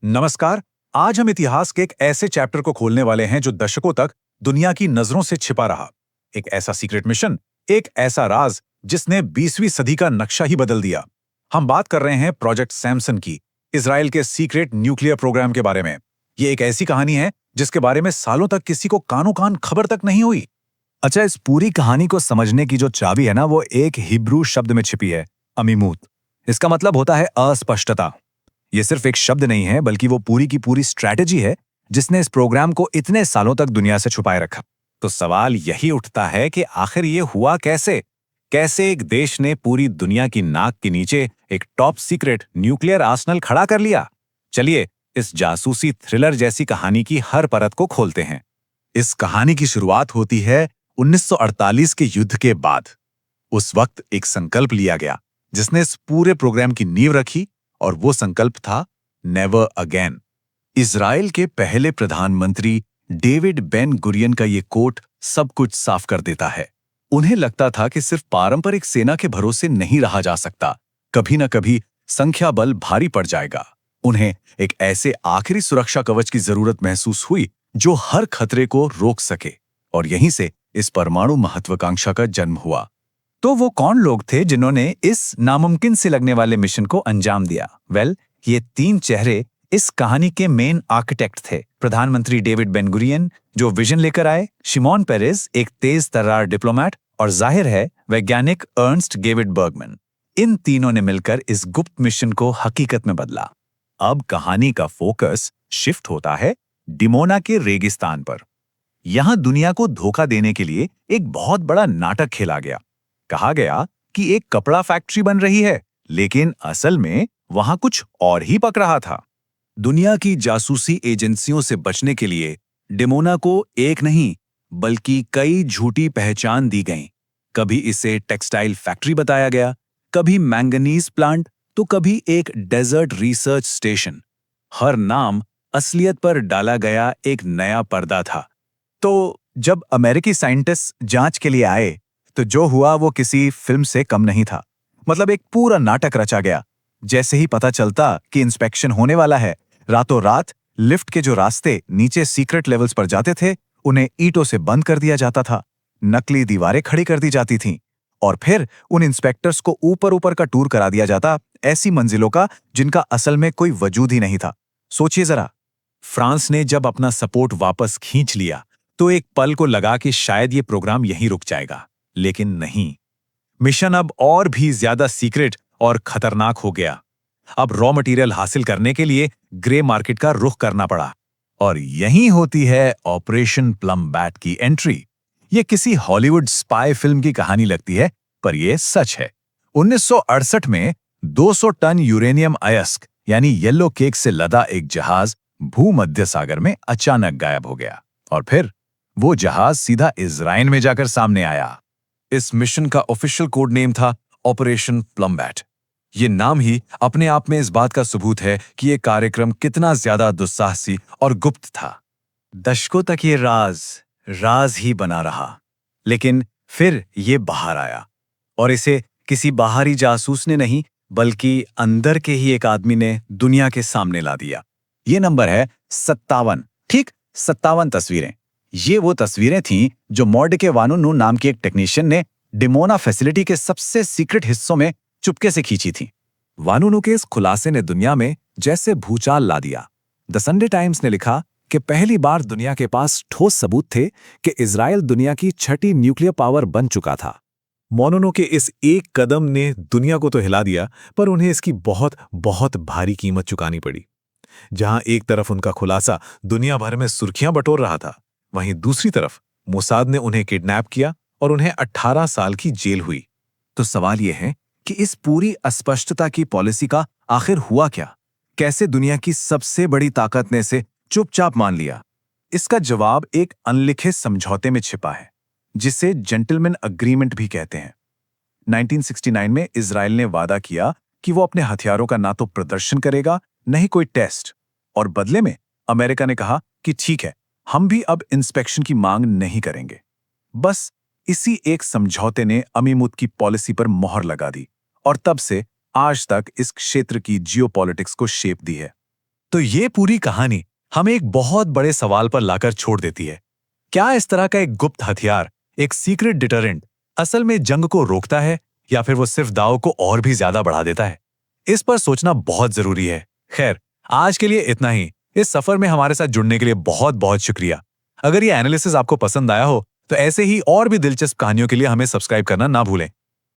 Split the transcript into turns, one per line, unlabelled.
नमस्कार। आज हम इतिहास के एक ऐसे चैप्टर को खोलने वाले हैं जो दशकों तक दुनिया की नजरों से छिपा रहा। एक ऐसा सीक्रेट मिशन, एक ऐसा राज जिसने 20वीं सदी का नक्शा ही बदल दिया। हम बात कर रहे हैं प्रोजेक्ट सैमसन की, इजराइल के सीक्रेट न्यूक्लियर प्रोग्राम के बारे में। ये एक ऐसी कहानी है जिसके बारे में सालों तक किसी को कानो कान खबर तक नहीं हुई।
अच्छा, इस पूरी कहानी को समझने की जो चाबी है ना, वो एक हिब्रू शब्द में छिपी है, अमीमूत। इसका मतलब होता है अस्पष्टता। ये सिर्फ एक शब्द नहीं है, बल्कि वो पूरी की पूरी स्ट्रैटेजी है जिसने इस प्रोग्राम को इतने सालों तक दुनिया से छुपाए रखा।
तो सवाल यही उठता है कि आखिर ये हुआ कैसे? कैसे एक देश ने पूरी दुनिया की नाक के नीचे एक टॉप सीक्रेट न्यूक्लियर आर्सेनल खड़ा कर लिया? चलिए इस जासूसी थ्रिलर जैसी कहानी की हर परत को खोलते हैं।
इस कहानी की शुरुआत होती है 1948 के युद्ध के बाद। उस वक्त एक संकल्प लिया गया जिसने इस पूरे प्रोग्राम की नींव रखी, और वो संकल्प था नेवर अगेन। इजराइल के पहले प्रधानमंत्री डेविड बेन गुरियन का ये कोट सब कुछ साफ कर देता है। उन्हें लगता था कि सिर्फ पारंपरिक सेना के भरोसे नहीं रहा जा सकता, कभी न कभी संख्या बल भारी पड़ जाएगा। उन्हें एक ऐसे आखिरी सुरक्षा कवच की जरूरत महसूस हुई जो हर खतरे को रोक सके, और यहीं से इस परमाणु महत्वाकांक्षा का जन्म हुआ।
तो वो कौन लोग थे जिन्होंने इस नामुमकिन से लगने वाले मिशन को अंजाम दिया? ये तीन चेहरे इस कहानी के मेन आर्किटेक्ट थे। प्रधानमंत्री डेविड बेन गुरियन, जो विजन लेकर आए, शिमोन पेरेस, एक तेज तर्रार डिप्लोमेट, और जाहिर है वैज्ञानिक अर्नस्ट गेविट बर्गमैन। इन तीनों ने मिलकर इस गुप्त मिशन को हकीकत में बदला।
अब कहानी का फोकस शिफ्ट होता है डिमोना के रेगिस्तान पर। यहां दुनिया को धोखा देने के लिए एक बहुत बड़ा नाटक खेला गया। कहा गया कि एक कपड़ा फैक्ट्री बन रही है, लेकिन असल में वहां कुछ और ही पक रहा था। दुनिया की जासूसी एजेंसियों से बचने के लिए डिमोना को एक नहीं बल्कि कई झूठी पहचान दी गई। कभी इसे टेक्सटाइल फैक्ट्री बताया गया, कभी मैंगनीज प्लांट, तो कभी एक डेजर्ट रिसर्च स्टेशन। हर नाम असलियत पर डाला गया एक नया पर्दा था।
तो जब अमेरिकी साइंटिस्ट जांच के लिए आए, तो जो हुआ वो किसी फिल्म से कम नहीं था। मतलब एक पूरा नाटक रचा गया। जैसे ही पता चलता कि इंस्पेक्शन होने वाला है, रातों रात लिफ्ट के जो रास्ते नीचे सीक्रेट लेवल्स पर जाते थे, उन्हें ईंटों से बंद कर दिया जाता था। नकली दीवारें खड़ी कर दी जाती थीं, और फिर उन इंस्पेक्टर्स को ऊपर ऊपर का टूर करा दिया जाता, ऐसी मंजिलों का जिनका असल में कोई वजूद ही नहीं था। सोचिए जरा, फ्रांस ने जब अपना सपोर्ट वापस खींच लिया, तो एक पल को लगा कि शायद ये प्रोग्राम यहीं रुक जाएगा, लेकिन नहीं। मिशन अब और भी ज्यादा सीक्रेट और खतरनाक हो गया। अब रॉ मटेरियल हासिल करने के लिए ग्रे मार्केट का रुख करना पड़ा, और यहीं होती है ऑपरेशन प्लम बैट की एंट्री। ये किसी हॉलीवुड स्पाई फिल्म की कहानी लगती है, पर यह सच है। 1968 में 200 टन यूरेनियम अयस्क यानी येलो केक से लदा एक जहाज भूमध्य सागर में अचानक गायब हो गया, और फिर वो जहाज सीधा इजराइल में जाकर सामने आया। इस मिशन का ऑफिशियल कोड नेम था ऑपरेशन प्लम बैट। ये नाम ही अपने आप में इस बात का सबूत है कि ये कार्यक्रम कितना ज्यादा दुस्साहसी और गुप्त था। दशकों तक ये राज ही बना रहा, लेकिन फिर ये बाहर आया, और इसे किसी बाहरी जासूस ने नहीं, बल्कि अंदर के ही एक आदमी ने दुनिया के सामने ला दिया। ये नंबर है 57। ठीक 57 तस्वीरें। ये वो तस्वीरें थीं जो मॉर्डके वानुनु नाम के एक टेक्नीशियन ने डिमोना फैसिलिटी के सबसे सीक्रेट हिस्सों में चुपके से खींची थी।
वानुनु के इस खुलासे ने दुनिया में जैसे भूचाल ला दिया। द संडे टाइम्स ने लिखा कि पहली बार दुनिया के पास ठोस सबूत थे कि इजराइल दुनिया की छठी न्यूक्लियर पावर बन चुका था। मोनोनो के इस एक कदम ने दुनिया को तो हिला दिया, पर उन्हें इसकी बहुत बहुत भारी कीमत चुकानी पड़ी। जहां एक तरफ उनका खुलासा दुनिया भर में सुर्खियां बटोर रहा था, वहीं दूसरी तरफ मोसाद ने उन्हें किडनैप किया और उन्हें 18 साल की जेल हुई। तो सवाल यह है कि इस पूरी अस्पष्टता की पॉलिसी का आखिर हुआ क्या? कैसे दुनिया की सबसे बड़ी ताकत ने इसे चुपचाप मान लिया? इसका जवाब एक अनलिखे समझौते में छिपा है, जिसे जेंटलमैन अग्रीमेंट भी कहते हैं। 1969 में इजराइल ने वादा किया कि वो अपने हथियारों का ना तो प्रदर्शन करेगा, न ही कोई टेस्ट, और बदले में अमेरिका ने कहा कि ठीक है, हम भी अब इंस्पेक्शन की मांग नहीं करेंगे। बस इसी एक समझौते ने अमीमूत की पॉलिसी पर मोहर लगा दी, और तब से आज तक इस क्षेत्र की जियोपॉलिटिक्स को शेप दी है।
तो ये पूरी कहानी हमें एक बहुत बड़े सवाल पर लाकर छोड़ देती है। क्या इस तरह का एक गुप्त हथियार, एक सीक्रेट डिटरेंट, असल में जंग को रोकता है या फिर वो सिर्फ दाव को और भी ज्यादा बढ़ा देता है? इस पर सोचना बहुत जरूरी है। खैर, आज के लिए इतना ही। इस सफर में हमारे साथ जुड़ने के लिए बहुत बहुत शुक्रिया। अगर ये एनालिसिस आपको पसंद आया हो तो ऐसे ही और भी दिलचस्प कहानियों के लिए हमें सब्सक्राइब करना ना भूलें।